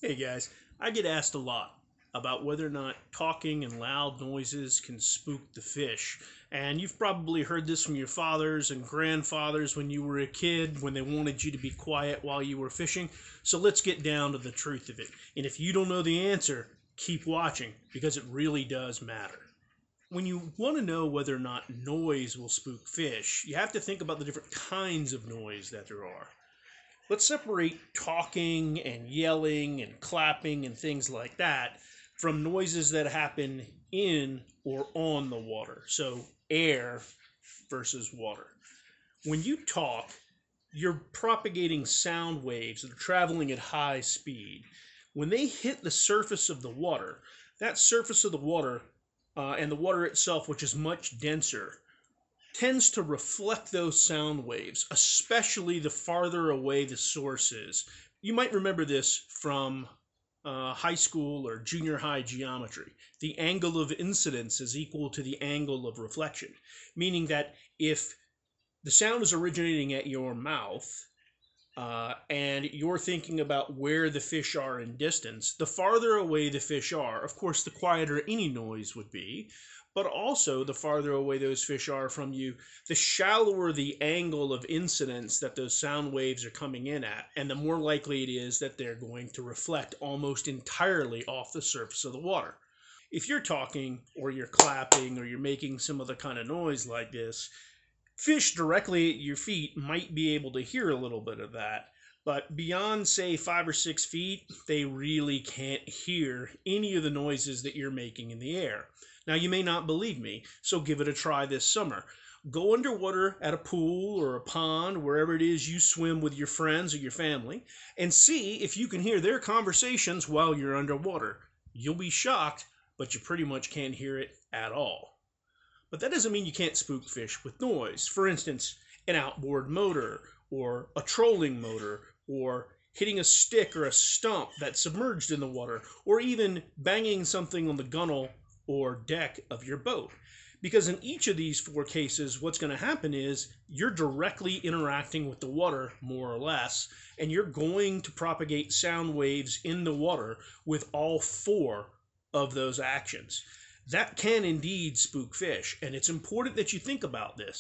Hey guys, I get asked a lot about whether or not talking and loud noises can spook the fish. And you've probably heard this from your fathers and grandfathers when you were a kid, when they wanted you to be quiet while you were fishing. So let's get down to the truth of it. And if you don't know the answer, keep watching because it really does matter. When you want to know whether or not noise will spook fish, you have to think about the different kinds of noise that there are. Let's separate talking and yelling and clapping and things like that from noises that happen in or on the water. So, air versus water. When you talk, you're propagating sound waves that are traveling at high speed. When they hit the surface of the water, that surface of the water and the water itself, which is much denser, tends to reflect those sound waves, especially the farther away the source is. You might remember this from high school or junior high geometry. The angle of incidence is equal to the angle of reflection, meaning that if the sound is originating at your mouth, and you're thinking about where the fish are in distance, the farther away the fish are, of course, the quieter any noise would be, but also the farther away those fish are from you, the shallower the angle of incidence that those sound waves are coming in at, and the more likely it is that they're going to reflect almost entirely off the surface of the water. If you're talking, or you're clapping, or you're making some other kind of noise like this, fish directly at your feet might be able to hear a little bit of that, but beyond, say, 5 or 6 feet, they really can't hear any of the noises that you're making in the air. Now, you may not believe me, so give it a try this summer. Go underwater at a pool or a pond, wherever it is you swim with your friends or your family, and see if you can hear their conversations while you're underwater. You'll be shocked, but you pretty much can't hear it at all. But that doesn't mean you can't spook fish with noise. For instance, an outboard motor, or a trolling motor, or hitting a stick or a stump that's submerged in the water, or even banging something on the gunnel or deck of your boat. Because in each of these four cases, what's going to happen is you're directly interacting with the water, more or less, and you're going to propagate sound waves in the water with all four of those actions. That can indeed spook fish, and it's important that you think about this.